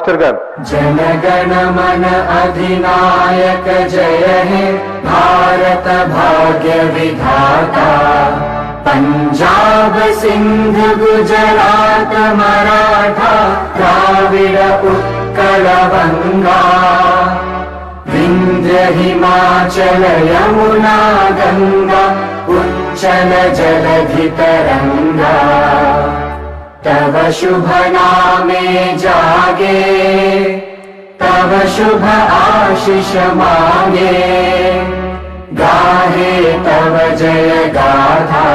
मास्टरगण। जन गण मन अधिनायक जय हे भारत भाग्य विधाता। पंजाब सिंध गुजरात मराठा द्राविड़ उत्कल बंगा। विंध्य हिमाचल यमुना गंगा उच्चल जलधि तरंगा। तव शुभ नामे जागे तव शुभ आशीष मांगे। गाहे तव जय गाथा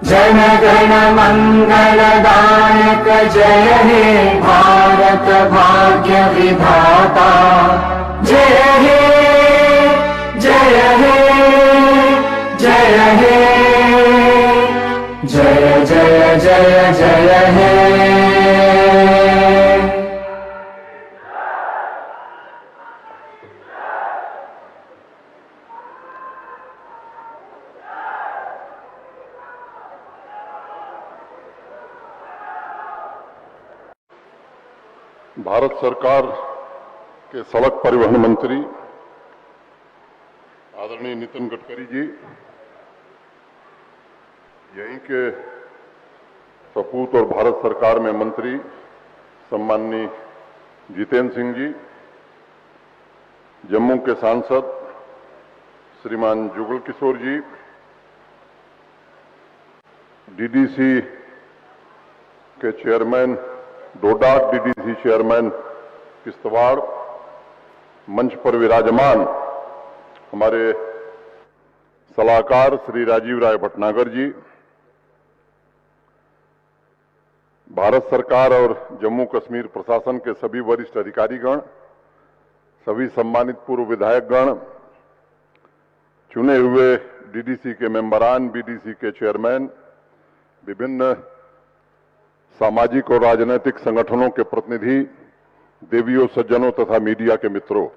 जन गण मंगलदायक जय हे भारत भाग्य विधाता। जय हे जय हे जय हे जय जय जय जय हे। भारत सरकार के सड़क परिवहन मंत्री आदरणीय नितिन गडकरी जी, यहीं के सपूत और भारत सरकार में मंत्री सम्माननीय जितेंद्र सिंह जी, जम्मू के सांसद श्रीमान जुगल किशोर जी, डीडीसी के चेयरमैन डोडा, डीडीसी चेयरमैन किश्तवाड़, मंच पर विराजमान हमारे सलाहकार श्री राजीव राय भटनागर जी, भारत सरकार और जम्मू कश्मीर प्रशासन के सभी वरिष्ठ अधिकारीगण, सभी सम्मानित पूर्व विधायकगण, चुने हुए डीडीसी के मेंबरान, बीडीसी के चेयरमैन, विभिन्न सामाजिक और राजनीतिक संगठनों के प्रतिनिधि, देवियों, सज्जनों तथा मीडिया के मित्रों,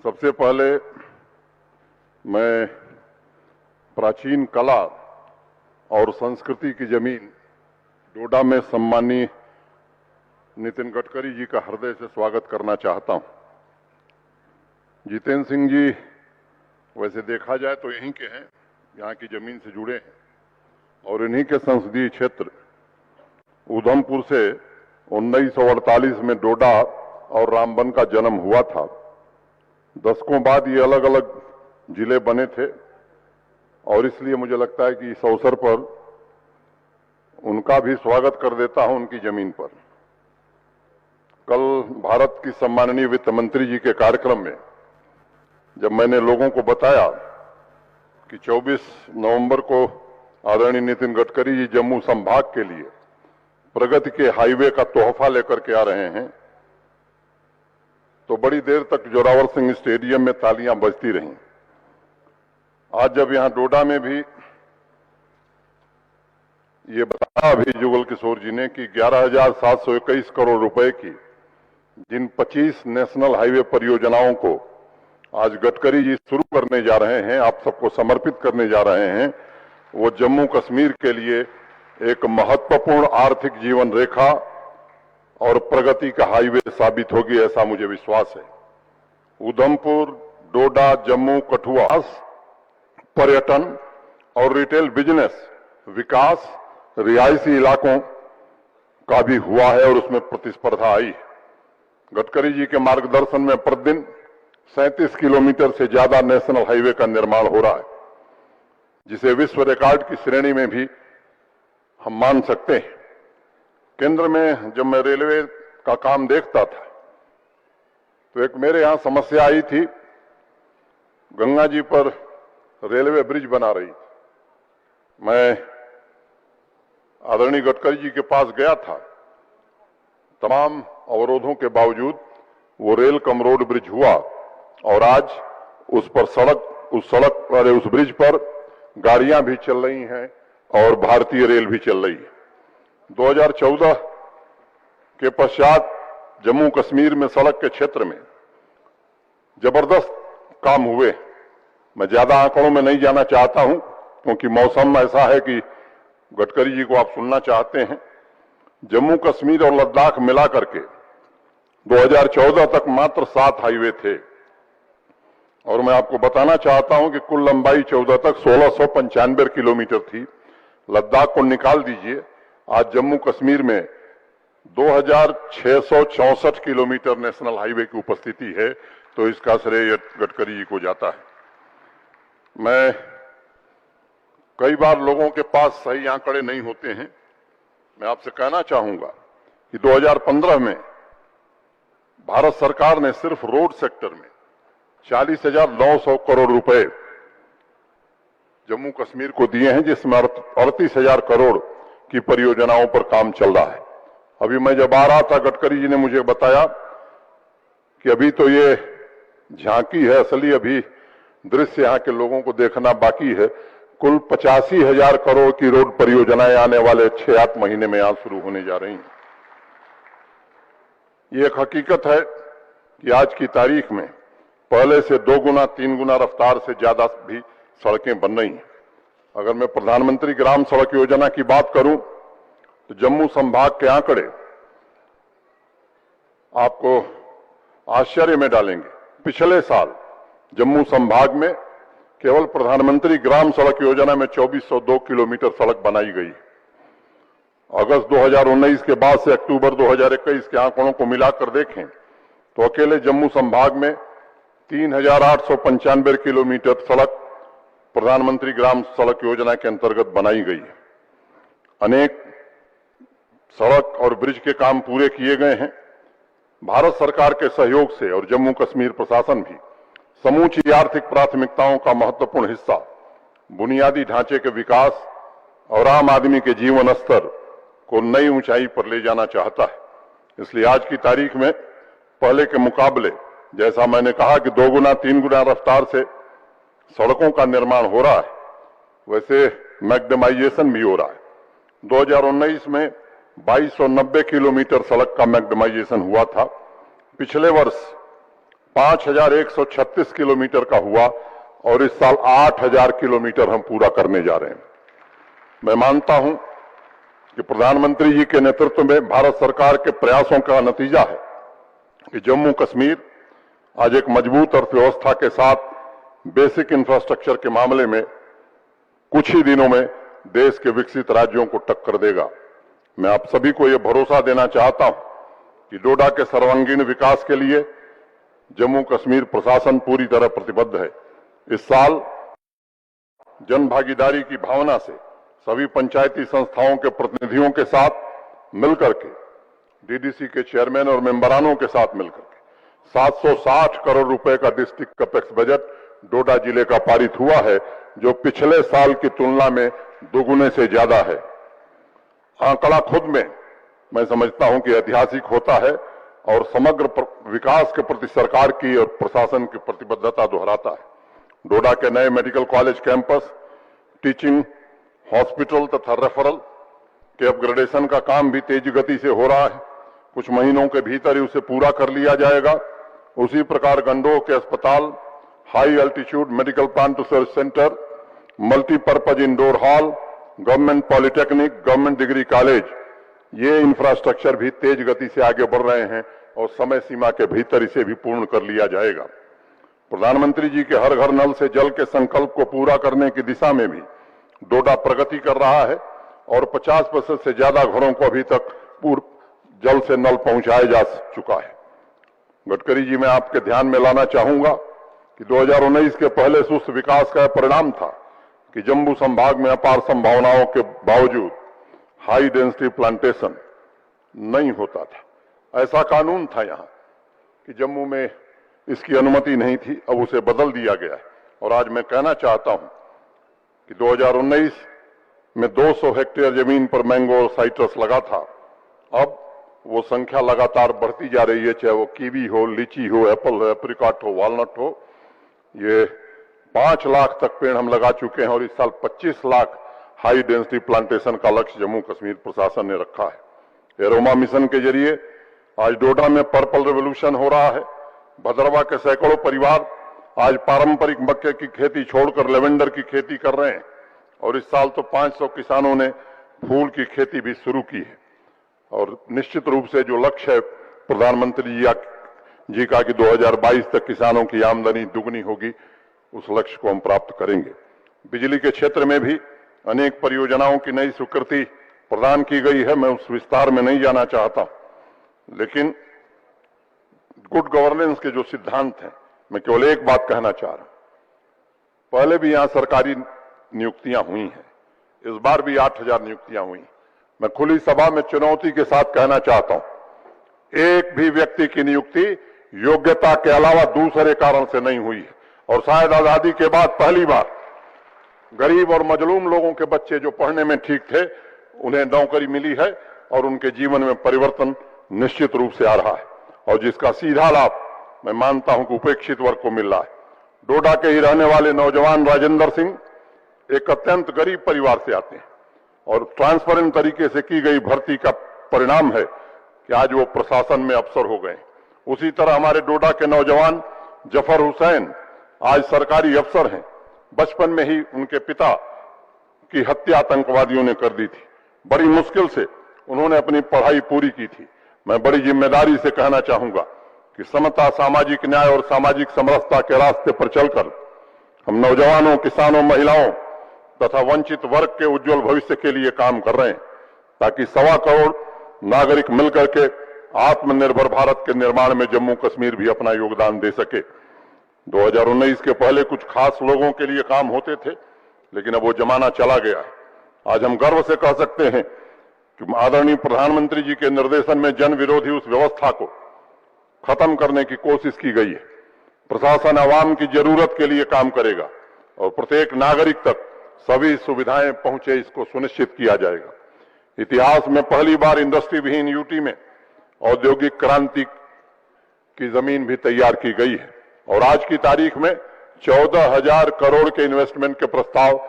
सबसे पहले मैं प्राचीन कला और संस्कृति की जमीन डोडा में सम्माननीय नितिन गडकरी जी का हृदय से स्वागत करना चाहता हूं। जितेंद्र सिंह जी वैसे देखा जाए तो यहीं के हैं, यहाँ की जमीन से जुड़े हैं और इन्हीं के संसदीय क्षेत्र उधमपुर से 1948 में डोडा और रामबन का जन्म हुआ था। दशकों बाद ये अलग अलग जिले बने थे और इसलिए मुझे लगता है कि इस अवसर पर उनका भी स्वागत कर देता हूं उनकी जमीन पर। कल भारत की सम्माननीय वित्त मंत्री जी के कार्यक्रम में जब मैंने लोगों को बताया कि 24 नवंबर को आदरणीय नितिन गडकरी जी जम्मू संभाग के लिए प्रगति के हाईवे का तोहफा लेकर के आ रहे हैं, तो बड़ी देर तक जोरावर सिंह स्टेडियम में तालियां बजती रहीं। आज जब यहां डोडा में भी ये बताया अभी जुगल किशोर जी ने कि 11,721 करोड़ रुपए की जिन 25 नेशनल हाईवे परियोजनाओं को आज गडकरी जी शुरू करने जा रहे हैं, आप सबको समर्पित करने जा रहे हैं, वो जम्मू कश्मीर के लिए एक महत्वपूर्ण आर्थिक जीवन रेखा और प्रगति का हाईवे साबित होगी, ऐसा मुझे विश्वास है। उधमपुर, डोडा, जम्मू, कठुआ पर्यटन और रिटेल बिजनेस विकास रिहायशी इलाकों का भी हुआ है और उसमें प्रतिस्पर्धा आई। गडकरी जी के मार्गदर्शन में प्रतिदिन 37 किलोमीटर से ज्यादा नेशनल हाईवे का निर्माण हो रहा है, जिसे विश्व रिकॉर्ड की श्रेणी में भी हम मान सकते हैं। केंद्र में जब मैं रेलवे का काम देखता था तो एक मेरे यहां समस्या आई थी, गंगा जी पर रेलवे ब्रिज बना रही थी। मैं आदरणीय गडकरी जी के पास गया था, तमाम अवरोधों के बावजूद वो रेल कम रोड ब्रिज हुआ और आज उस पर उस ब्रिज पर गाड़ियां भी चल रही हैं और भारतीय रेल भी चल रही है। 2014 के पश्चात जम्मू कश्मीर में सड़क के क्षेत्र में जबरदस्त काम हुए। मैं ज्यादा आंकड़ों में नहीं जाना चाहता हूं क्योंकि मौसम ऐसा है कि गडकरी जी को आप सुनना चाहते हैं, जम्मू कश्मीर और लद्दाख मिला करके 2014 तक मात्र 7 हाईवे थे और मैं आपको बताना चाहता हूं कि कुल लंबाई 14 तक 1695 किलोमीटर थी। लद्दाख को निकाल दीजिए, आज जम्मू कश्मीर में 2664 किलोमीटर नेशनल हाईवे की उपस्थिति है, तो इसका श्रेय गडकरी जी को जाता है। मैं कई बार लोगों के पास सही आंकड़े नहीं होते हैं। मैं आपसे कहना चाहूंगा कि 2015 में भारत सरकार ने सिर्फ रोड सेक्टर में 40,900 करोड़ रुपए जम्मू कश्मीर को दिए हैं, जिसमें 38,000 करोड़ की परियोजनाओं पर काम चल रहा है। अभी मैं जब आ रहा था, गडकरी जी ने मुझे बताया कि अभी तो ये झांकी है, असली अभी दृश्य यहां के लोगों को देखना बाकी है। कुल 85,000 करोड़ की रोड परियोजनाएं आने वाले 6-8 महीने में यहां शुरू होने जा रही हैं। ये एक हकीकत है कि आज की तारीख में पहले से 2 गुना 3 गुना रफ्तार से ज्यादा भी सड़कें बन रही हैं। अगर मैं प्रधानमंत्री ग्राम सड़क योजना की बात करूं तो जम्मू संभाग के आंकड़े आपको आश्चर्य में डालेंगे। पिछले साल जम्मू संभाग में केवल प्रधानमंत्री ग्राम सड़क योजना में 2402 किलोमीटर सड़क बनाई गई। अगस्त 2019 के बाद से अक्टूबर 2021 के आंकड़ों को मिलाकर देखें तो अकेले जम्मू संभाग में 3,895 किलोमीटर सड़क प्रधानमंत्री ग्राम सड़क योजना के अंतर्गत बनाई गई है। अनेक सड़क और ब्रिज के काम पूरे किए गए हैं। भारत सरकार के सहयोग से और जम्मू कश्मीर प्रशासन भी समूची आर्थिक प्राथमिकताओं का महत्वपूर्ण हिस्सा बुनियादी ढांचे के विकास और आम आदमी के जीवन स्तर को नई ऊंचाई पर ले जाना चाहता है। इसलिए आज की तारीख में पहले के मुकाबले, जैसा मैंने कहा कि 2 गुना 3 गुना रफ्तार से सड़कों का निर्माण हो रहा है, वैसे मैग्नेमाइजेशन भी हो रहा है। 2019 में 2290 किलोमीटर सड़क का मैग्नेमाइजेशन हुआ था। पिछले वर्ष 5,136 किलोमीटर का हुआ और इस साल 8,000 किलोमीटर हम पूरा करने जा रहे हैं। मैं मानता हूं कि प्रधानमंत्री जी के नेतृत्व में भारत सरकार के प्रयासों का नतीजा है कि जम्मू कश्मीर आज एक मजबूत अर्थव्यवस्था के साथ बेसिक इंफ्रास्ट्रक्चर के मामले में कुछ ही दिनों में देश के विकसित राज्यों को टक्कर देगा। मैं आप सभी को यह भरोसा देना चाहता हूं कि डोडा के सर्वांगीण विकास के लिए जम्मू कश्मीर प्रशासन पूरी तरह प्रतिबद्ध है। इस साल जन भागीदारी की भावना से सभी पंचायती संस्थाओं के प्रतिनिधियों के साथ मिलकर के, डीडीसी के चेयरमैन और मेंबरानों के साथ मिलकर के 760 करोड़ रुपए का डिस्ट्रिक्ट कैपेक्स बजट डोडा जिले का पारित हुआ है, जो पिछले साल की तुलना में दोगुने से ज्यादा है। आंकड़ा खुद में मैं समझता हूं कि ऐतिहासिक होता है और समग्र विकास के प्रति सरकार की और प्रशासन की प्रतिबद्धता दोहराता है। डोडा के नए medical college campus, teaching hospital तथा रेफरल के अपग्रेडेशन का काम भी तेज गति से हो रहा है। कुछ महीनों के भीतर ही उसे पूरा कर लिया जाएगा। उसी प्रकार गंडोह के अस्पताल, high altitude medical plant research centre, multipurpose indoor hall, government polytechnic, government degree college, ये इंफ्रास्ट्रक्चर भी तेज गति से आगे बढ़ रहे हैं और समय सीमा के भीतर इसे भी पूर्ण कर लिया जाएगा। प्रधानमंत्री जी के हर घर नल से जल के संकल्प को पूरा करने की दिशा में भी डोडा प्रगति कर रहा है और 50% से ज्यादा घरों को अभी तक जल से नल पहुंचाया जा चुका है। गडकरी जी, मैं आपके ध्यान में लाना चाहूंगा कि 2019 के पहले सुस्त विकास का परिणाम था कि जम्मू संभाग में अपार संभावनाओं के बावजूद हाई डेंसिटी प्लांटेशन नहीं होता था। ऐसा कानून था यहां कि जम्मू में इसकी अनुमति नहीं थी, अब उसे बदल दिया गया है। और आज मैं कहना चाहता हूं कि 2019 में 200 हेक्टेयर जमीन पर मैंगो और साइट्रस लगा था, अब वो संख्या लगातार बढ़ती जा रही है, चाहे वो कीवी हो, लीची हो, एप्पल हो, एप्रिकॉट हो, वॉलनट हो। ये 5 लाख तक पेड़ हम लगा चुके हैं और इस साल 25 लाख हाई डेंसिटी प्लांटेशन का लक्ष्य जम्मू कश्मीर प्रशासन ने रखा है। एरोमा मिशन के जरिए आज डोडा में पर्पल रेवोल्यूशन हो रहा है। भद्रवा के सैकड़ों परिवार आज पारंपरिक मक्के की खेती छोड़कर लेवेंडर की खेती कर रहे हैं और इस साल तो 500 किसानों ने फूल की खेती भी शुरू की है। और निश्चित रूप से जो लक्ष्य है प्रधानमंत्री जी का कि 2022 तक किसानों की आमदनी दुगनी होगी, उस लक्ष्य को हम प्राप्त करेंगे। बिजली के क्षेत्र में भी अनेक परियोजनाओं की नई स्वीकृति प्रदान की गई है। मैं उस विस्तार में नहीं जाना चाहता, लेकिन गुड गवर्नेंस के जो सिद्धांत हैं, मैं केवल एक बात कहना चाह रहा हूं। पहले भी यहां सरकारी नियुक्तियां हुई हैं, इस बार भी 8,000 नियुक्तियां हुई। मैं खुली सभा में चुनौती के साथ कहना चाहता हूं, एक भी व्यक्ति की नियुक्ति योग्यता के अलावा दूसरे कारण से नहीं हुई है। और शायद आजादी के बाद पहली बार गरीब और मजलूम लोगों के बच्चे जो पढ़ने में ठीक थे, उन्हें नौकरी मिली है और उनके जीवन में परिवर्तन निश्चित रूप से आ रहा है, और जिसका सीधा लाभ मैं मानता हूं कि उपेक्षित वर्ग को मिल रहा है। डोडा के ही रहने वाले नौजवान राजेंद्र सिंह एक अत्यंत गरीब परिवार से आते हैं, और ट्रांसपेरेंट तरीके से की गई भर्ती का परिणाम है कि आज वो प्रशासन में अफसर हो गए। उसी तरह हमारे डोडा के नौजवान जफर हुसैन आज सरकारी अफसर हैं। बचपन में ही उनके पिता की हत्या आतंकवादियों ने कर दी थी। बड़ी मुश्किल से उन्होंने अपनी पढ़ाई पूरी की थी। मैं बड़ी जिम्मेदारी से कहना चाहूंगा कि समता, सामाजिक न्याय और सामाजिक समरसता के रास्ते पर चलकर हम नौजवानों, किसानों, महिलाओं तथा वंचित वर्ग के उज्जवल भविष्य के लिए काम कर रहे हैं, ताकि 1.25 करोड़ नागरिक मिलकर के आत्मनिर्भर भारत के निर्माण में जम्मू कश्मीर भी अपना योगदान दे सके। 2019 के पहले कुछ खास लोगों के लिए काम होते थे, लेकिन अब वो जमाना चला गया है। आज हम गर्व से कह सकते हैं कि आदरणीय प्रधानमंत्री जी के निर्देशन में जन विरोधी उस व्यवस्था को खत्म करने की कोशिश की गई है। प्रशासन आवाम की जरूरत के लिए काम करेगा और प्रत्येक नागरिक तक सभी सुविधाएं पहुंचे, इसको सुनिश्चित किया जाएगा। इतिहास में पहली बार इंडस्ट्री विहीन यूटी में औद्योगिक क्रांति की जमीन भी तैयार की गई है, और आज की तारीख में 14,000 करोड़ के इन्वेस्टमेंट के प्रस्ताव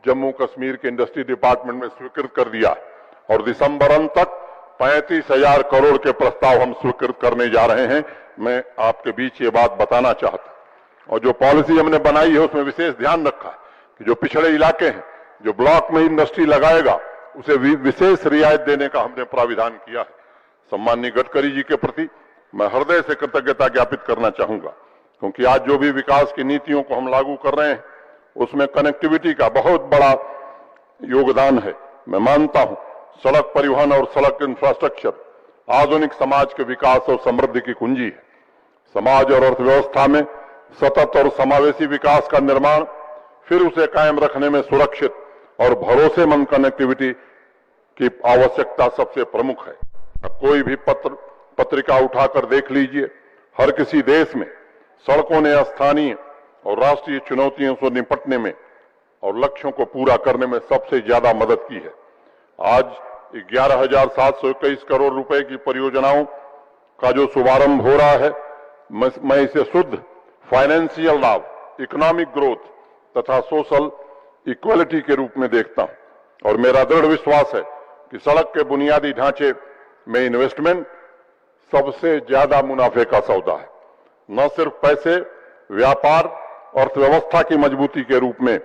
जम्मू कश्मीर के इंडस्ट्री डिपार्टमेंट में स्वीकृत कर दिया है, और दिसंबर अंत तक 35,000 करोड़ के प्रस्ताव हम स्वीकृत करने जा रहे हैं। मैं आपके बीच ये बात बताना चाहता हूं। और जो पॉलिसी हमने बनाई है उसमें विशेष ध्यान रखा है कि जो पिछड़े इलाके हैं, जो ब्लॉक में इंडस्ट्री लगाएगा, उसे विशेष रियायत देने का हमने प्राविधान किया है। सम्माननीय गडकरी जी के प्रति मैं हृदय से कृतज्ञता ज्ञापित करना चाहूंगा, क्योंकि आज जो भी विकास की नीतियों को हम लागू कर रहे हैं उसमें कनेक्टिविटी का बहुत बड़ा योगदान है। मैं मानता हूं सड़क परिवहन और सड़क इंफ्रास्ट्रक्चर आधुनिक समाज के विकास और समृद्धि की कुंजी है। समाज और अर्थव्यवस्था में सतत और समावेशी विकास का निर्माण, फिर उसे कायम रखने में सुरक्षित और भरोसेमंद कनेक्टिविटी की आवश्यकता सबसे प्रमुख है। कोई भी पत्रिका उठाकर देख लीजिए, हर किसी देश में सड़कों ने स्थानीय और राष्ट्रीय चुनौतियों से निपटने में और लक्ष्यों को पूरा करने में सबसे ज्यादा मदद की है। आज 11,721 करोड़ रुपए की परियोजनाओं का जो शुभारंभ हो रहा है, मैं इसे शुद्ध फाइनेंशियल लाभ, इकोनॉमिक ग्रोथ तथा सोशल इक्वलिटी के रूप में देखता हूं। और मेरा दृढ़ विश्वास है कि सड़क के बुनियादी ढांचे में इन्वेस्टमेंट सबसे ज्यादा मुनाफे का सौदा है। न सिर्फ पैसे व्यापार अर्थव्यवस्था की मजबूती के रूप में,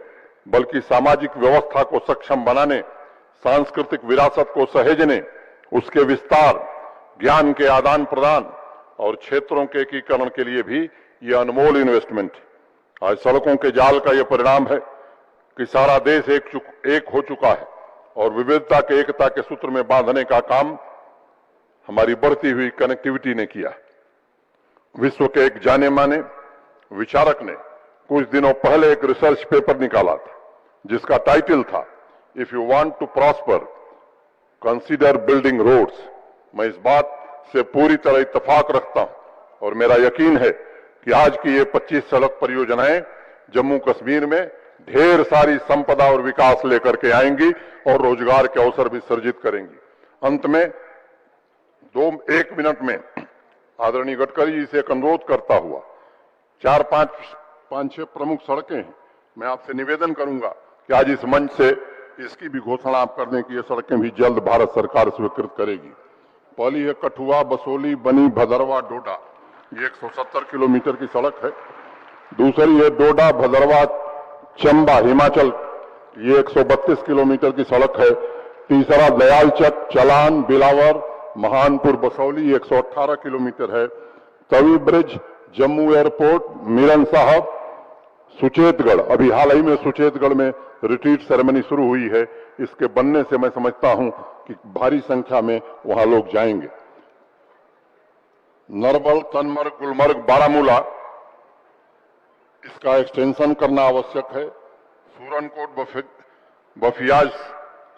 बल्कि सामाजिक व्यवस्था को सक्षम बनाने, सांस्कृतिक विरासत को सहेजने, उसके विस्तार, ज्ञान के आदान प्रदान और क्षेत्रों के एकीकरण के लिए भी यह अनमोल इन्वेस्टमेंट है। आज सड़कों के जाल का यह परिणाम है कि सारा देश एक हो चुका है और विविधता के एकता के सूत्र में बांधने का काम हमारी बढ़ती हुई कनेक्टिविटी ने किया। विश्व के एक जाने माने विचारक ने कुछ दिनों पहले एक रिसर्च पेपर निकाला था जिसका टाइटल था if you want to prosper consider building roads. मैं इस बात से पूरी तरह इत्तेफाक रखता हूं और मेरा यकीन है कि आज की ये 25 सड़क परियोजनाएं जम्मू कश्मीर में ढेर सारी संपदा और विकास लेकर के आएंगी और रोजगार के अवसर भी सृजित करेंगी। अंत में 1 मिनट में आदरणीय गडकरी जी से एक अनुरोध करता हुआ, 4-5-6 प्रमुख सड़कें हैं। मैं आपसे निवेदन करूंगा कि आज इस मंच से इसकी भी घोषणा आप कर दें कि ये सड़कें भी जल्द भारत सरकार स्वीकृत करेगी। पहली है कठुआ, बसोली, बनी, भदरवा, डोडा, ये 170 किलोमीटर की सड़क है। दूसरी है डोडा, भदरवा, चंबा, हिमाचल, ये 132 किलोमीटर की सड़क है। तीसरा दयालचक, चलान, बिलावर, महानपुर बसौली 118 किलोमीटर है। तवी ब्रिज, जम्मू एयरपोर्ट, मीरन साहब, सुचेतगढ़, अभी हाल ही में सुचेतगढ़ में रिट्रीट सेरेमनी शुरू हुई है। इसके बनने से मैं समझता हूं कि भारी संख्या में वहां लोग जाएंगे। नरबल, तनमर्ग, गुलमर्ग, बारामूला, इसका एक्सटेंशन करना आवश्यक है। सूरनकोट, बफियाज,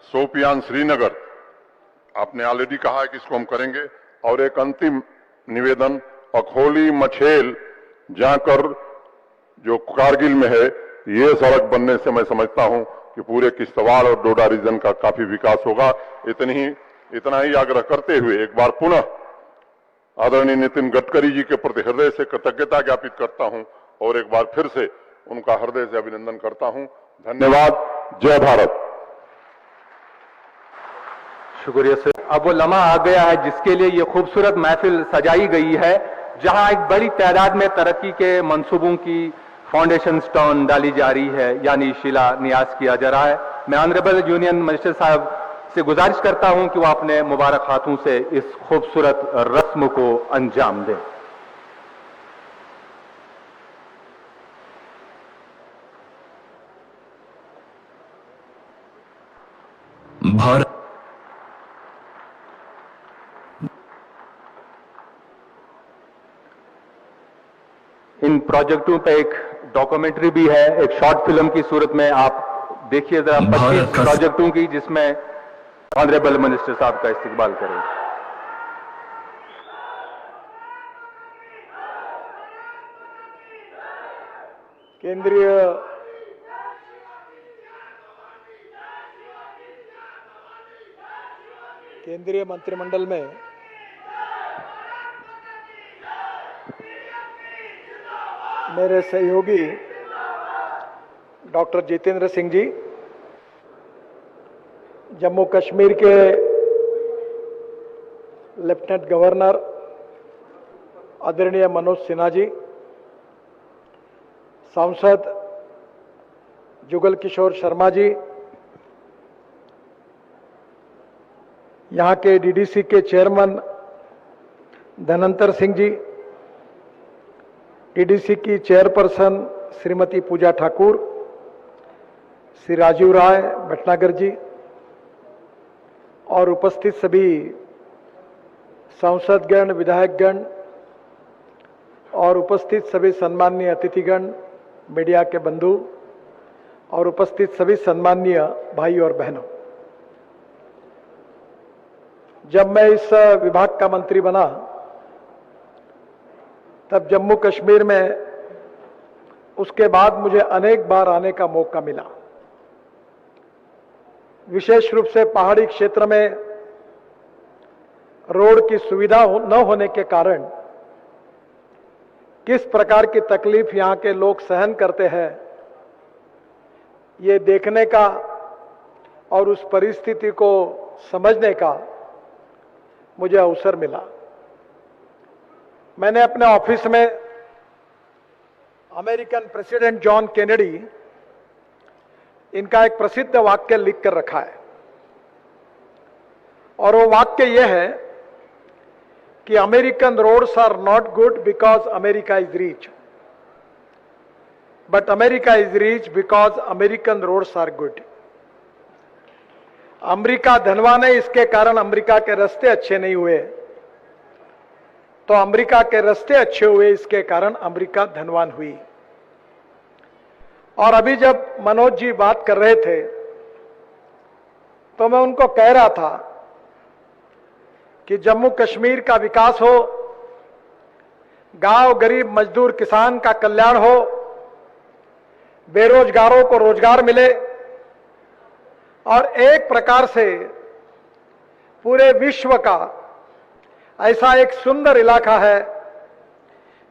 सोपियान, श्रीनगर, आपने ऑलरेडी कहा है कि इसको हम करेंगे। और एक अंतिम निवेदन, अखोली मछेल जाकर जो कारगिल में है, ये सड़क बनने से मैं समझता हूं कि पूरे किश्तवाड़ और डोडा रीजन का काफी विकास होगा। इतना ही आग्रह करते हुए एक बार पुनः आदरणीय नितिन गडकरी जी के प्रति हृदय से कृतज्ञता ज्ञापित करता हूं और एक बार फिर से उनका हृदय से अभिनंदन करता हूं। धन्यवाद। जय भारत। शुक्रिया सर। अब वो लम्हा आ गया है जिसके लिए ये खूबसूरत महफिल सजाई गई है, जहां एक बड़ी तादाद में तरक्की के मंसूबों की फाउंडेशन स्टोन डाली जा रही है, यानी शिलान्यास किया जा रहा है। मैं ऑनरेबल यूनियन मजिस्ट्रेट साहब से गुजारिश करता हूं कि वो अपने मुबारक हाथों से इस खूबसूरत रस्म को अंजाम दें। भारत इन प्रोजेक्टों पे एक डॉक्यूमेंट्री भी है, एक शॉर्ट फिल्म की सूरत में आप देखिए जरा 25 प्रोजेक्टों की, जिसमें ऑनरेबल मिनिस्टर साहब का इस्तकबाल करें। केंद्रीय मंत्रिमंडल में मेरे सहयोगी डॉक्टर जितेंद्र सिंह जी, जम्मू कश्मीर के लेफ्टिनेंट गवर्नर आदरणीय मनोज सिन्हा जी, सांसद जुगल किशोर शर्मा जी, यहाँ के डीडीसी के चेयरमैन धनंतर सिंह जी, डीडीसी की चेयरपर्सन श्रीमती पूजा ठाकुर, श्री राजीव राय भटनागर जी और उपस्थित सभी सांसदगण, विधायकगण और उपस्थित सभी सम्माननीय अतिथिगण, मीडिया के बंधु और उपस्थित सभी सम्माननीय भाई और बहनों, जब मैं इस विभाग का मंत्री बना तब जम्मू कश्मीर में उसके बाद मुझे अनेक बार आने का मौका मिला। विशेष रूप से पहाड़ी क्षेत्र में रोड की सुविधा न होने के कारण किस प्रकार की तकलीफ यहां के लोग सहन करते हैं, ये देखने का और उस परिस्थिति को समझने का मुझे अवसर मिला। मैंने अपने ऑफिस में अमेरिकन प्रेसिडेंट जॉन केनेडी, इनका एक प्रसिद्ध वाक्य लिख कर रखा है और वो वाक्य यह है कि American roads are not good because America is rich, but America is rich because American roads are good. America धनवान है, इसके कारण अमेरिका के रास्ते अच्छे नहीं हुए, तो अमेरिका के रास्ते अच्छे हुए, इसके कारण अमेरिका धनवान हुई। और अभी जब मनोज जी बात कर रहे थे तो मैं उनको कह रहा था कि जम्मू कश्मीर का विकास हो, गांव गरीब मजदूर किसान का कल्याण हो, बेरोजगारों को रोजगार मिले और एक प्रकार से पूरे विश्व का ऐसा एक सुंदर इलाका है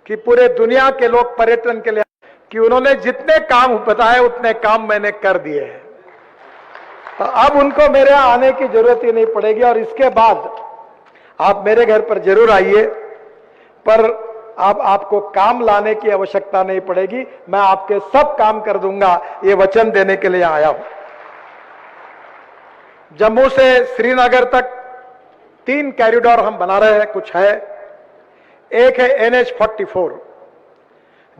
कि पूरे दुनिया के लोग पर्यटन के लिए, कि उन्होंने जितने काम बताए उतने काम मैंने कर दिए हैं, तो अब उनको मेरे आने की जरूरत ही नहीं पड़ेगी। और इसके बाद आप मेरे घर पर जरूर आइए, पर अब आपको काम लाने की आवश्यकता नहीं पड़ेगी, मैं आपके सब काम कर दूंगा, ये वचन देने के लिए आया हूं। जम्मू से श्रीनगर तक 3 कॉरिडोर हम बना रहे हैं, कुछ है। एक है NH-44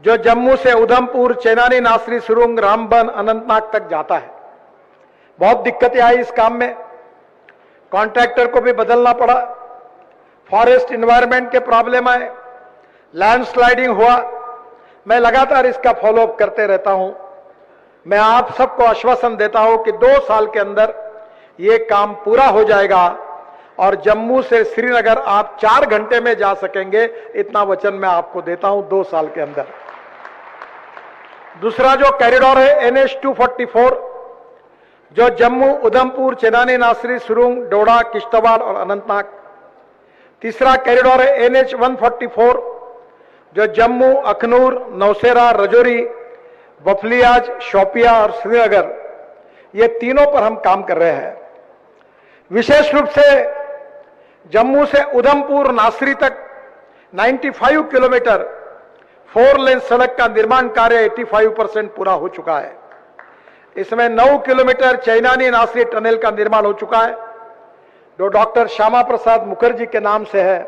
जो जम्मू से उधमपुर, चेनानी, नासरी सुरुंग, रामबन, अनंतनाग तक जाता है। बहुत दिक्कतें आई इस काम में, कॉन्ट्रैक्टर को भी बदलना पड़ा, फॉरेस्ट एनवायरनमेंट के प्रॉब्लम आए, लैंडस्लाइडिंग हुआ। मैं लगातार इसका फॉलोअप करते रहता हूं। मैं आप सबको आश्वासन देता हूं कि 2 साल के अंदर यह काम पूरा हो जाएगा और जम्मू से श्रीनगर आप 4 घंटे में जा सकेंगे, इतना वचन मैं आपको देता हूं 2 साल के अंदर। दूसरा जो कॉरिडोर है NH-244 जो जम्मू, उधमपुर, चेनानी, नासरी सुरुंग, डोडा, किश्तवाड़ और अनंतनाग। तीसरा कॉरिडोर है NH-144 जो जम्मू, अखनूर, नौशेरा, रजौरी, बफलियाज, शोपिया और श्रीनगर, ये तीनों पर हम काम कर रहे हैं। विशेष रूप से जम्मू से उधमपुर, नासरी तक 95 किलोमीटर 4 लेन सड़क का निर्माण कार्य 85% पूरा हो चुका है। इसमें 9 किलोमीटर चैनानी नासरी टनल का निर्माण हो चुका है, जो डॉक्टर श्यामा प्रसाद मुखर्जी के नाम से है,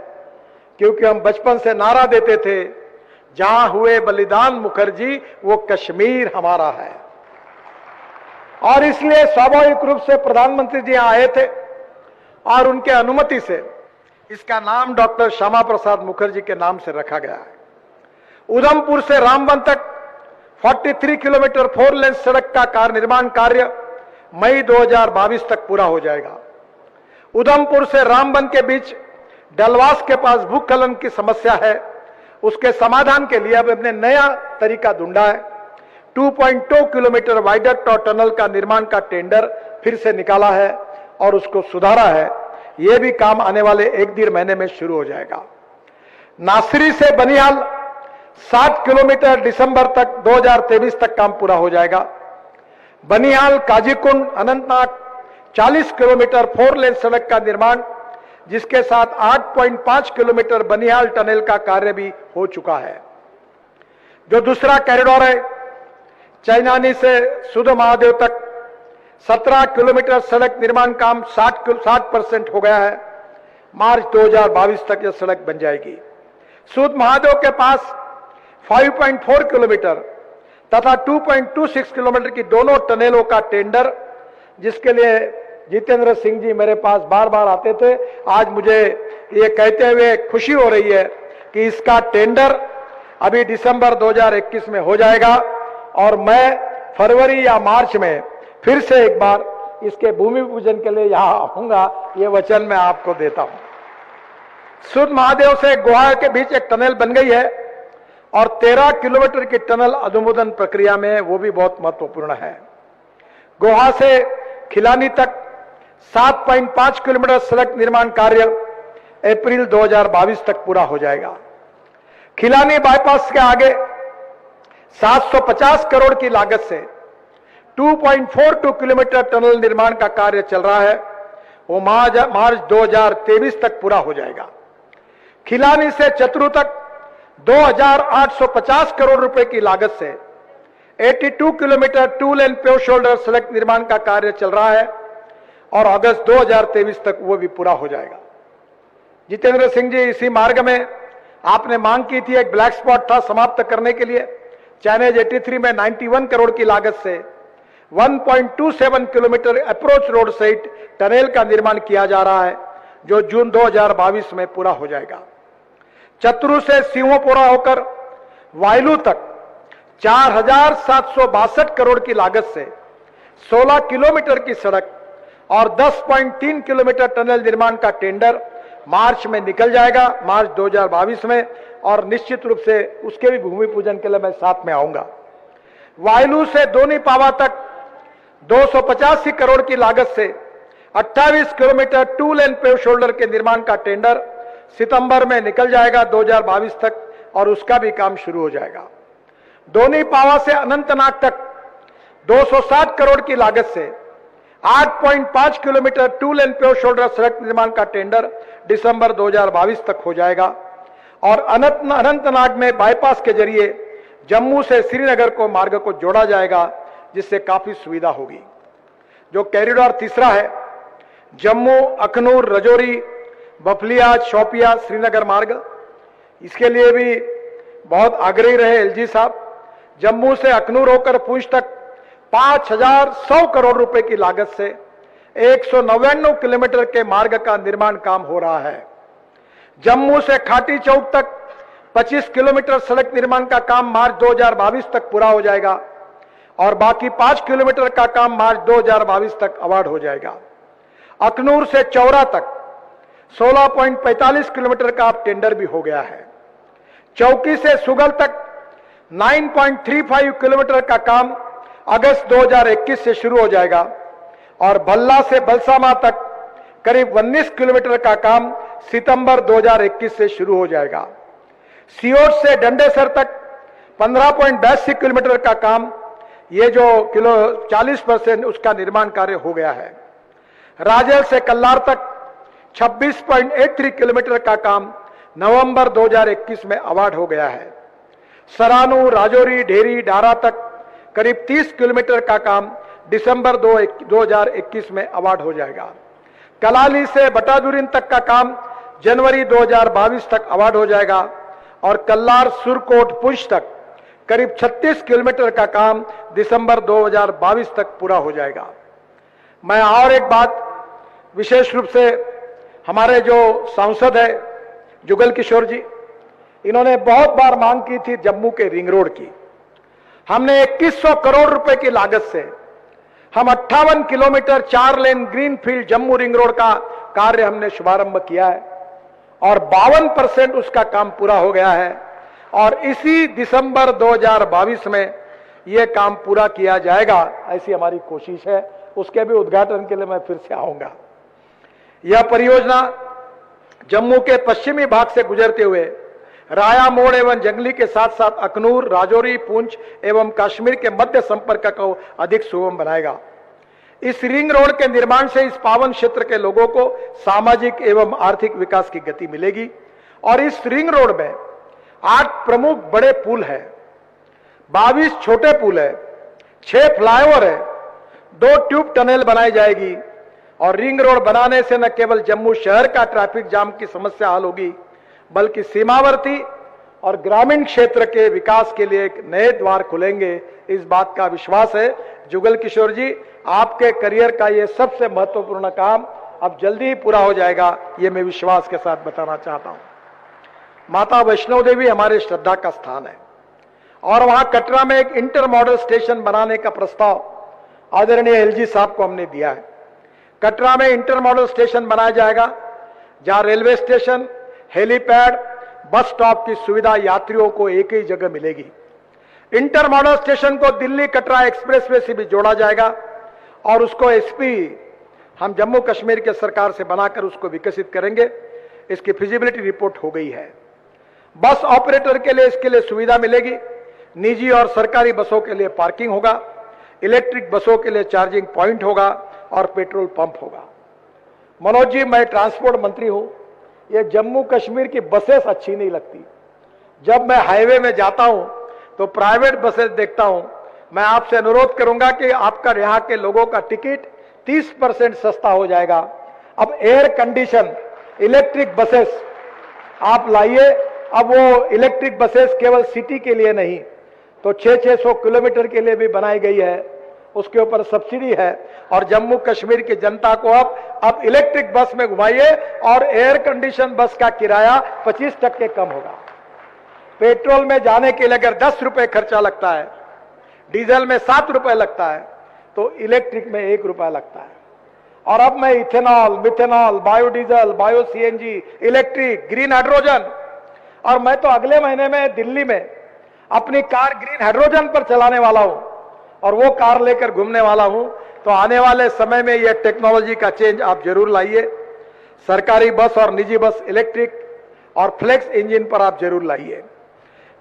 क्योंकि हम बचपन से नारा देते थे, जहां हुए बलिदान मुखर्जी वो कश्मीर हमारा है। और इसलिए स्वाभाविक रूप से प्रधानमंत्री जी यहां आए थे और उनके अनुमति से इसका नाम डॉक्टर श्यामा प्रसाद मुखर्जी के नाम से रखा गया है। उधमपुर से रामबन तक 43 किलोमीटर 4 लेन सड़क का निर्माण कार्य मई 2022 तक पूरा हो जाएगा। उधमपुर से रामबन के बीच डलवास के पास भूस्खलन की समस्या है, उसके समाधान के लिए अब हमने नया तरीका ढूंढा है। 2.2 किलोमीटर वाइडक्ट और टनल का निर्माण का टेंडर फिर से निकाला है और उसको सुधारा है। यह भी काम आने वाले 1-1.5 महीने में शुरू हो जाएगा। नासरी से बनिहाल 7 किलोमीटर दिसंबर तक 2023 तक काम पूरा हो जाएगा। बनिहाल, काजीकुंड, अनंतनाग 40 किलोमीटर 4 लेन सड़क का निर्माण, जिसके साथ 8.5 किलोमीटर बनिहाल टनल का कार्य भी हो चुका है। जो दूसरा कॉरिडोर है चैनानी से सुध महादेव तक 17 किलोमीटर सड़क निर्माण काम 60% हो गया है। मार्च 2022 तक यह सड़क बन जाएगी। सुध महादेव के पास 5.4 किलोमीटर तथा 2.26 किलोमीटर की दोनों टनलों का टेंडर, जिसके लिए जितेंद्र सिंह जी मेरे पास बार बार आते थे, आज मुझे ये कहते हुए खुशी हो रही है कि इसका टेंडर अभी दिसंबर 2021 में हो जाएगा और मैं फरवरी या मार्च में फिर से एक बार इसके भूमि पूजन के लिए यहां आऊंगा, ये वचन मैं आपको देता हूं। सुध महादेव से गोहा के बीच एक टनल बन गई है और 13 किलोमीटर की टनल अनुमोदन प्रक्रिया में है, वो भी बहुत महत्वपूर्ण है। गोहा से खिलानी तक 7.5 किलोमीटर सड़क निर्माण कार्य अप्रैल 2022 तक पूरा हो जाएगा। खिलानी बाईपास के आगे 750 करोड़ की लागत से 2.42 किलोमीटर टनल निर्माण का कार्य चल रहा है, वो मार्च 2023 तक पूरा हो जाएगा। खिलानी से चतरू तक 2850 करोड़ रुपए की लागत से 82 किलोमीटर 2 लेन पेव शोल्डर सड़क निर्माण का कार्य चल रहा है और अगस्त 2023 तक वो भी पूरा हो जाएगा। जितेंद्र सिंह जी, इसी मार्ग में आपने मांग की थी, एक ब्लैक स्पॉट था समाप्त करने के लिए। चाइनीज 83 में 91 करोड़ की लागत से 1.27 किलोमीटर अप्रोच रोड सहित टनल का निर्माण किया जा रहा है, जो जून 2022 में पूरा हो जाएगा। चतरू से सिंहोपुरा होकर वायलू तक 4762 करोड़ की लागत से 16 किलोमीटर की सड़क और 10.3 किलोमीटर टनल निर्माण का टेंडर मार्च में निकल जाएगा, मार्च 2022 में, और निश्चित रूप से उसके भी भूमि पूजन के लिए मैं साथ में आऊंगा। वायलू से दोनी पावा तक 285 करोड़ की लागत से 28 किलोमीटर 2 लेन पेव शोल्डर के निर्माण का टेंडर सितंबर में निकल जाएगा 2022 तक और उसका भी काम शुरू हो जाएगा। दोनी पावा से अनंतनाग तक 260 करोड़ की लागत से 8.5 किलोमीटर 2 लेन पेव शोल्डर सड़क निर्माण का टेंडर दिसंबर 2022 तक हो जाएगा और अनंतनाग में बाईपास के जरिए जम्मू से श्रीनगर को मार्ग को जोड़ा जाएगा, जिससे काफी सुविधा होगी। जो कॉरिडोर तीसरा है, जम्मू, अखनूर, रजौरी, बफलिया शोपिया श्रीनगर मार्ग, इसके लिए भी बहुत आग्रही रहे एलजी साहब। जम्मू से अखनूर होकर पुंछ तक 5100 करोड़ रुपए की लागत से 199 किलोमीटर के मार्ग का निर्माण काम हो रहा है। जम्मू से खाटी चौक तक 25 किलोमीटर सड़क निर्माण का काम मार्च 2022 तक पूरा हो जाएगा और बाकी 5 किलोमीटर का काम मार्च 2022 तक अवार्ड हो जाएगा। अखनूर से चौरा तक 16.45 किलोमीटर का अब टेंडर भी हो गया है। चौकी से सुगल तक 9.35 किलोमीटर का काम अगस्त 2021 से शुरू हो जाएगा और भल्ला से बलसामा तक करीब 19 किलोमीटर का काम सितंबर 2021 से शुरू हो जाएगा। सियोट से डंडेसर तक 15.82 किलोमीटर का काम, ये जो 40% उसका निर्माण कार्य हो गया है। राजेल से कल्लार तक 26.83 किलोमीटर का काम नवंबर 2021 में अवार्ड हो गया है। सरानू, राजौरी, ढेरी, डारा तक करीब 30 किलोमीटर का काम दिसंबर 2021 में अवार्ड हो जाएगा। कलाली से बटादुरिन तक का काम जनवरी 2022 तक अवार्ड हो जाएगा और कल्लार सुरकोट पुंछ तक करीब 36 किलोमीटर का काम दिसंबर 2022 तक पूरा हो जाएगा। मैं और एक बात विशेष रूप से हमारे जो सांसद है जुगल किशोर जी, इन्होंने बहुत बार मांग की थी जम्मू के रिंग रोड की। हमने 2100 करोड़ रुपए की लागत से हम 58 kilometre 4 lane greenfield Jammu ring road का कार्य हमने शुभारंभ किया है और 52% उसका काम पूरा हो गया है और इसी दिसंबर 2022 में यह काम पूरा किया जाएगा, ऐसी हमारी कोशिश है। उसके भी उद्घाटन के लिए मैं फिर से आऊंगा। यह परियोजना जम्मू के पश्चिमी भाग से गुजरते हुए राया मोड़ एवं जंगली के साथ साथ अखनूर, राजौरी, पुंछ एवं कश्मीर के मध्य संपर्क को अधिक सुगम बनाएगा। इस रिंग रोड के निर्माण से इस पावन क्षेत्र के लोगों को सामाजिक एवं आर्थिक विकास की गति मिलेगी और इस रिंग रोड में 8 प्रमुख बड़े पुल है, 22 छोटे पुल है, 6 फ्लाईओवर है, 2 ट्यूब टनल बनाई जाएगी और रिंग रोड बनाने से न केवल जम्मू शहर का ट्रैफिक जाम की समस्या हल होगी बल्कि सीमावर्ती और ग्रामीण क्षेत्र के विकास के लिए एक नए द्वार खुलेंगे। इस बात का विश्वास है। जुगल किशोर जी, आपके करियर का ये सबसे महत्वपूर्ण काम अब जल्दी ही पूरा हो जाएगा, ये मैं विश्वास के साथ बताना चाहता हूं। माता वैष्णो देवी हमारे श्रद्धा का स्थान है और वहां कटरा में एक इंटर मॉडल स्टेशन बनाने का प्रस्ताव आदरणीय एलजी साहब को हमने दिया है। कटरा में इंटर मॉडल स्टेशन बनाया जाएगा जहां railway station, helipad, bus stop की सुविधा यात्रियों को एक ही जगह मिलेगी। इंटर मॉडल स्टेशन को दिल्ली कटरा एक्सप्रेसवे से भी जोड़ा जाएगा और उसको एसपी हम जम्मू कश्मीर के सरकार से बनाकर उसको विकसित करेंगे। इसकी फिजिबिलिटी रिपोर्ट हो गई है। बस ऑपरेटर के लिए इसके लिए सुविधा मिलेगी। निजी और सरकारी बसों के लिए पार्किंग होगा, इलेक्ट्रिक बसों के लिए चार्जिंग पॉइंट होगा और पेट्रोल पंप होगा। मनोज जी, मैं ट्रांसपोर्ट मंत्री हूं, ये जम्मू कश्मीर की बसेस अच्छी नहीं लगती। जब मैं हाईवे में जाता हूं तो प्राइवेट बसेस देखता हूं। मैं आपसे अनुरोध करूंगा कि आपका यहां के लोगों का टिकट 30% सस्ता हो जाएगा। अब एयर कंडीशन इलेक्ट्रिक बसेस आप लाइए। अब वो इलेक्ट्रिक बसेस केवल सिटी के लिए नहीं तो 600 किलोमीटर के लिए भी बनाई गई है, उसके ऊपर सब्सिडी है और जम्मू कश्मीर की जनता को अब इलेक्ट्रिक बस में घुमाइए और एयर कंडीशन बस का किराया 25% कम होगा। पेट्रोल में जाने के लिए अगर 10 रुपए खर्चा लगता है, डीजल में 7 रुपए लगता है, तो इलेक्ट्रिक में 1 रुपया लगता है। और अब मैं ethanol, methanol, biodiesel, bio CNG, electric, green hydrogen, और मैं तो अगले महीने में दिल्ली में अपनी कार ग्रीन हाइड्रोजन पर चलाने वाला हूं और वो कार लेकर घूमने वाला हूं। तो आने वाले समय में यह टेक्नोलॉजी का चेंज आप जरूर लाइए। सरकारी बस और निजी बस इलेक्ट्रिक और फ्लेक्स इंजन पर आप जरूर लाइए।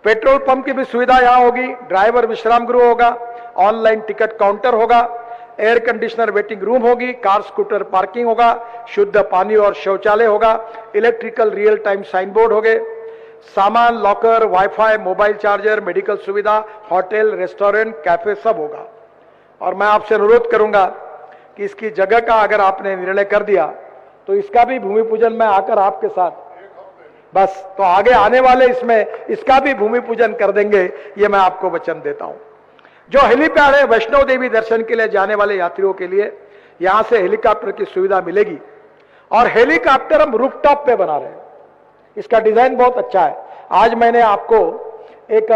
पेट्रोल पंप की भी सुविधा यहां होगी। ड्राइवर विश्राम गृह होगा, ऑनलाइन टिकट काउंटर होगा, एयर कंडीशनर वेटिंग रूम होगी, कार स्कूटर पार्किंग होगा, शुद्ध पानी और शौचालय होगा, electrical real time sign board होंगे, सामान locker, wifi, mobile charger, medical सुविधा, होटल, रेस्टोरेंट, कैफे सब होगा। और मैं आपसे अनुरोध करूंगा कि इसकी जगह का अगर आपने निर्णय कर दिया तो इसका भी भूमि पूजन मैं आकर आपके साथ, बस तो आगे आने वाले इसमें इसका भी भूमि पूजन कर देंगे, ये मैं आपको वचन देता हूं। जो हेलीपैड है, वैष्णो देवी दर्शन के लिए जाने वाले यात्रियों के लिए यहां से हेलीकॉप्टर की सुविधा मिलेगी, और हेलीकॉप्टर हम रूफटॉप पे बना रहे हैं। इसका डिजाइन बहुत अच्छा है। आज मैंने आपको एक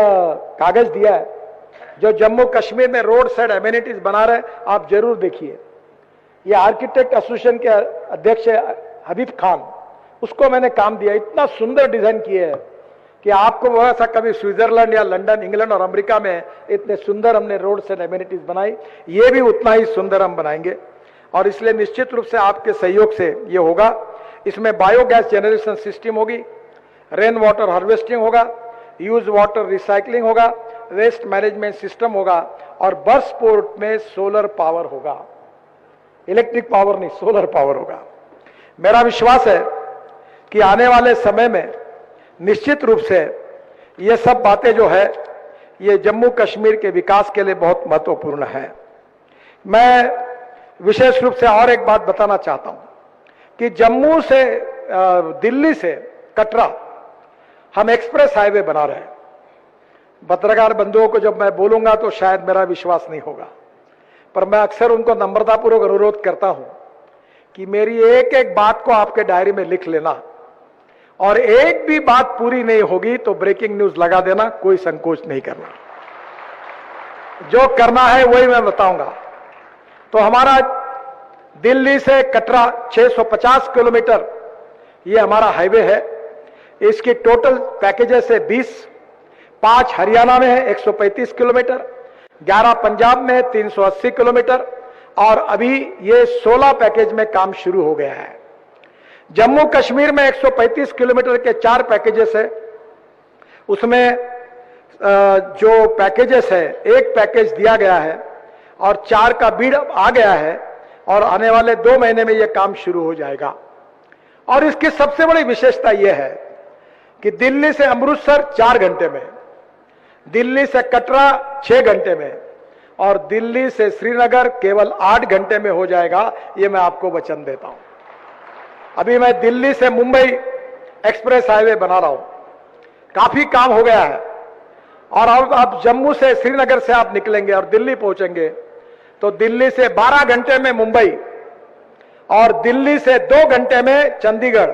कागज दिया है जो जम्मू कश्मीर में रोड साइड एमिनिटीज बना रहे हैं, आप जरूर देखिए। ये आर्किटेक्ट एसोसिएशन के अध्यक्ष हबीब खान, उसको मैंने काम दिया। इतना सुंदर डिजाइन किए हैं कि आपको वैसा कभी स्विट्जरलैंड या लंदन, इंग्लैंड और अमेरिका में इतने सुंदर हमने रोड साइड एमिनिटीज बनाई, ये भी उतना ही सुंदर हम बनाएंगे। और इसलिए निश्चित रूप से आपके सहयोग से ये होगा। इसमें बायोगैस जनरेशन सिस्टम होगी, रेन वाटर हार्वेस्टिंग होगा, यूज वाटर रिसाइकलिंग होगा, वेस्ट मैनेजमेंट सिस्टम होगा, और बस पोर्ट में सोलर पावर होगा। इलेक्ट्रिक पावर नहीं, सोलर पावर होगा। मेरा विश्वास है कि आने वाले समय में निश्चित रूप से ये सब बातें जो है ये जम्मू कश्मीर के विकास के लिए बहुत महत्वपूर्ण है। मैं विशेष रूप से और एक बात बताना चाहता हूं कि जम्मू से दिल्ली से कटरा हम एक्सप्रेस हाईवे बना रहे हैं। पत्रकार बंधुओं को जब मैं बोलूंगा तो शायद मेरा विश्वास नहीं होगा, पर मैं अक्सर उनको नम्रतापूर्वक अनुरोध करता हूं कि मेरी एक एक बात को आपके डायरी में लिख लेना, और एक भी बात पूरी नहीं होगी तो ब्रेकिंग न्यूज लगा देना, कोई संकोच नहीं करना। जो करना है वही मैं बताऊंगा। तो हमारा दिल्ली से कटरा 650 किलोमीटर ये हमारा हाईवे है। इसकी टोटल पैकेजेस है 20, 5 हरियाणा में है 135 किलोमीटर, 11 पंजाब में है 380 किलोमीटर, और अभी ये 16 पैकेज में काम शुरू हो गया है। जम्मू कश्मीर में 135 किलोमीटर के 4 पैकेजेस है। उसमें जो पैकेजेस है, एक पैकेज दिया गया है और 4 का बिड आ गया है, और आने वाले 2 महीने में यह काम शुरू हो जाएगा। और इसकी सबसे बड़ी विशेषता यह है कि दिल्ली से अमृतसर 4 घंटे में, दिल्ली से कटरा 6 घंटे में, और दिल्ली से श्रीनगर केवल 8 घंटे में हो जाएगा। यह मैं आपको वचन देता हूं। अभी मैं दिल्ली से मुंबई एक्सप्रेस हाईवे बना रहा हूं, काफी काम हो गया है। और अब आप जम्मू से, श्रीनगर से आप निकलेंगे और दिल्ली पहुंचेंगे तो दिल्ली से 12 घंटे में मुंबई, और दिल्ली से 2 घंटे में चंडीगढ़,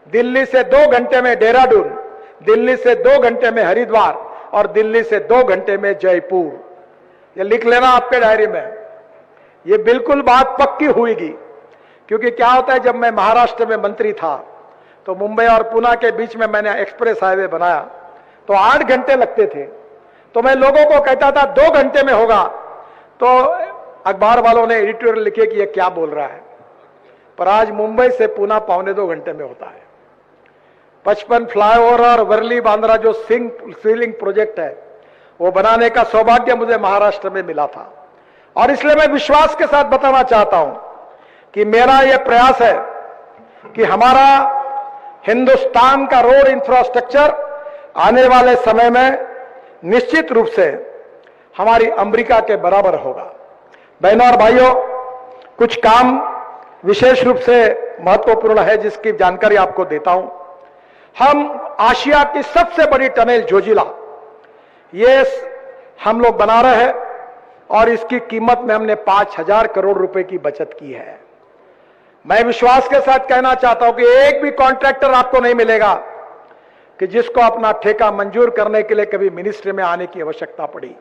दिल्ली से 2 घंटे में देहरादून, दिल्ली से 2 घंटे में हरिद्वार, और दिल्ली से 2 घंटे में जयपुर। ये लिख लेना आपके डायरी में। ये बिल्कुल बात पक्की हुईगी, क्योंकि क्या होता है, जब मैं महाराष्ट्र में मंत्री था तो मुंबई और पुणे के बीच में मैंने एक्सप्रेस हाईवे बनाया तो 8 घंटे लगते थे। तो मैं लोगों को कहता था 2 घंटे में होगा, तो अखबार वालों ने एडिटोरियल लिखे कि ये क्या बोल रहा है। पर आज मुंबई से पुणे 1.25 घंटे में होता है। 55 फ्लाईओवर और वर्ली बांद्रा जो सीलिंग प्रोजेक्ट है वो बनाने का सौभाग्य मुझे महाराष्ट्र में मिला था। और इसलिए मैं विश्वास के साथ बताना चाहता हूं कि मेरा यह प्रयास है कि हमारा हिंदुस्तान का रोड इंफ्रास्ट्रक्चर आने वाले समय में निश्चित रूप से हमारी अमेरिका के बराबर होगा। बहनों और भाइयों, कुछ काम विशेष रूप से महत्वपूर्ण है जिसकी जानकारी आपको देता हूं। हम आशिया की सबसे बड़ी टनल जोजिला ये हम लोग बना रहे हैं, और इसकी कीमत में हमने 5,000 करोड़ रुपए की बचत की है। मैं विश्वास के साथ कहना चाहता हूं कि एक भी कॉन्ट्रैक्टर आपको नहीं मिलेगा कि जिसको अपना ठेका मंजूर करने के लिए कभी मिनिस्ट्री में आने की आवश्यकता पड़ी।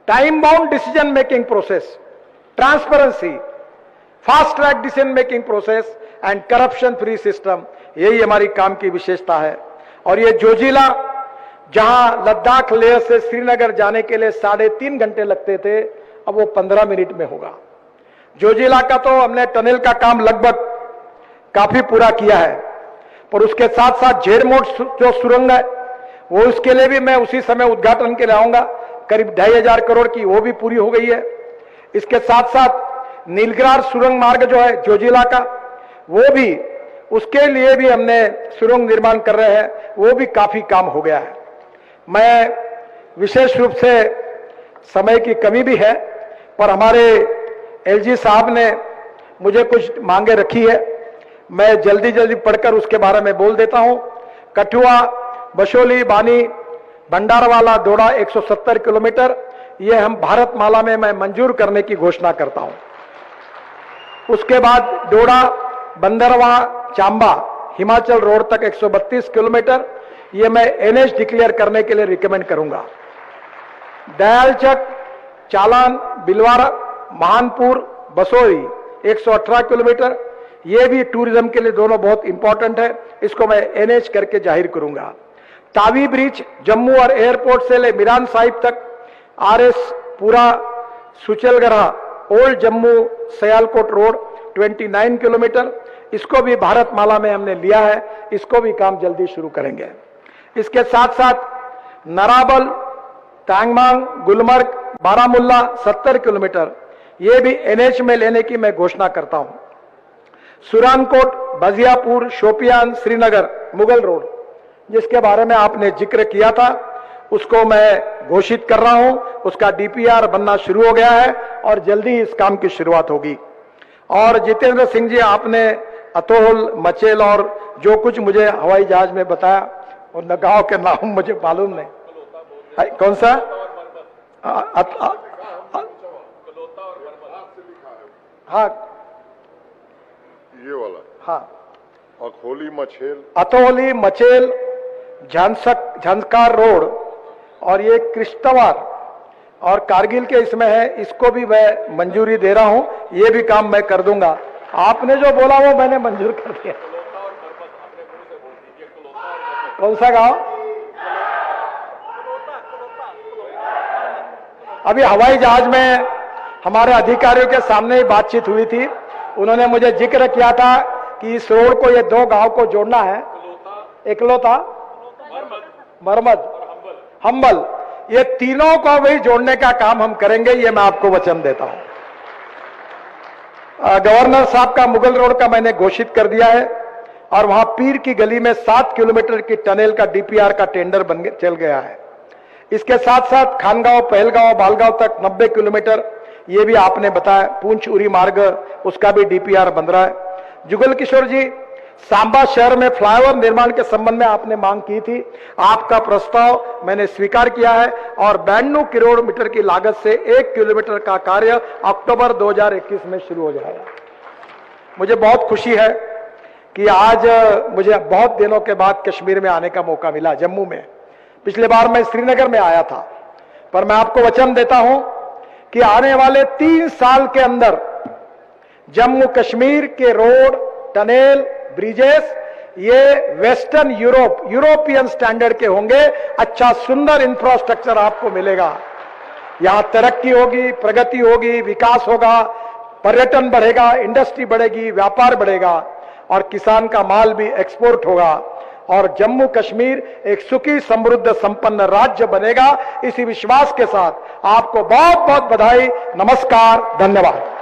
Time bound decision making process, transparency, fast track decision making process and corruption free system, यही हमारी काम की विशेषता है। और ये जोजिला, जहां लद्दाख लेह से श्रीनगर जाने के लिए 3.5 घंटे लगते थे, अब वो 15 मिनट में होगा। जोजिला का तो हमने टनल का काम लगभग काफी पूरा किया है, पर उसके साथ साथ झेरमोट जो सुरंग है वो उसके लिए भी मैं उसी समय उद्घाटन के लिए आऊंगा। करीब 2,500 करोड़ की वो भी पूरी हो गई है। इसके साथ साथ नीलगिरार सुरंग मार्ग जो है जोजिला का, वो भी, उसके लिए भी हमने सुरंग निर्माण कर रहे हैं, वो भी काफी काम हो गया है। मैं विशेष रूप से, समय की कमी भी है, पर हमारे एलजी साहब ने मुझे कुछ मांगे रखी है। मैं जल्दी जल्दी पढ़कर उसके बारे में बोल देता हूं। कठुआ, बशोली, बानी, भंडारवाला, दोड़ा 170 किलोमीटर, ये हम भारतमाला में मैं मंजूर करने की घोषणा करता हूं। उसके बाद डोडा, बंदरवा, चांबा, हिमाचल रोड तक 132 किलोमीटर, ये मैं एनएच डिक्लेयर करने के लिए रिकमेंड करूंगा। दयालचक, चालान, बिलवारा, महानपुर, बसोरी 118 किलोमीटर, ये भी टूरिज्म के लिए दोनों बहुत इंपॉर्टेंट है, इसको मैं एनएच करके जाहिर करूंगा। तावी ब्रिज, जम्मू और एयरपोर्ट से ले मिरान साहिब तक, आरएस पूरा, सुचलगढ़ा, old Jammu Sialkot road 29 kilometre, इसको भी भारतमाला में हमने लिया है, इसको भी काम जल्दी शुरू करेंगे। इसके साथ साथ नराबल, तांगमांग, गुलमर्ग, बारामुल्ला 70 किलोमीटर, ये भी एनएच में लेने की मैं घोषणा करता हूं। सुरानकोट, बजियापुर, शोपियान, श्रीनगर, मुगल रोड, जिसके बारे में आपने जिक्र किया था, उसको मैं घोषित कर रहा हूं। उसका डीपीआर बनना शुरू हो गया है और जल्दी ही इस काम की शुरुआत होगी। और जितेंद्र सिंह जी, आपने अतोल, मचेल और जो कुछ मुझे हवाई जहाज में बताया, उन गांव के नाम मुझे मालूम नहीं। कौन सा? हाँ, ये वाला, हाँ, अखोली, मछेल, अतोली, मचेल, झंस्कार रोड और ये कृष्णवार और कारगिल के इसमें है, इसको भी मैं मंजूरी दे रहा हूं, ये भी काम मैं कर दूंगा। आपने जो बोला वो मैंने मंजूर कर दिया। कौन सा गांव? अभी हवाई जहाज में हमारे अधिकारियों के सामने ही बातचीत हुई थी, उन्होंने मुझे जिक्र किया था कि इस रोड को, ये दो गांव को जोड़ना है, एकलोता, मरमद, हम्बल, ये तीनों को भी जोड़ने का काम हम करेंगे, ये मैं आपको वचन देता हूं। गवर्नर साहब का मुगल रोड का मैंने घोषित कर दिया है और वहां पीर की गली में 7 किलोमीटर की टनल का डीपीआर का टेंडर चल गया है। इसके साथ साथ खानगांव, पहलगांव, बालगांव तक 90 किलोमीटर, ये भी आपने बताया। पूंछ उरी मार्ग, उसका भी डीपीआर बन रहा है। जुगल किशोर जी, सांबा शहर में फ्लाईओवर निर्माण के संबंध में आपने मांग की थी, आपका प्रस्ताव मैंने स्वीकार किया है और 92 किलोमीटर की लागत से 1 किलोमीटर का कार्य अक्टूबर 2021 में शुरू हो जाएगा। मुझे बहुत खुशी है कि आज मुझे बहुत दिनों के बाद कश्मीर में आने का मौका मिला, जम्मू में। पिछले बार मैं श्रीनगर में आया था, पर मैं आपको वचन देता हूं कि आने वाले 3 साल के अंदर जम्मू कश्मीर के रोड, टनल, ब्रिजेस, ये वेस्टर्न यूरोपियन स्टैंडर्ड के होंगे। अच्छा सुंदर इंफ्रास्ट्रक्चर आपको मिलेगा, यहां तरक्की होगी, प्रगति होगी, विकास होगा, पर्यटन बढ़ेगा, इंडस्ट्री बढ़ेगी, व्यापार बढ़ेगा और किसान का माल भी एक्सपोर्ट होगा और जम्मू कश्मीर एक सुखी, समृद्ध, संपन्न राज्य बनेगा। इसी विश्वास के साथ आपको बहुत बहुत बधाई, नमस्कार, धन्यवाद।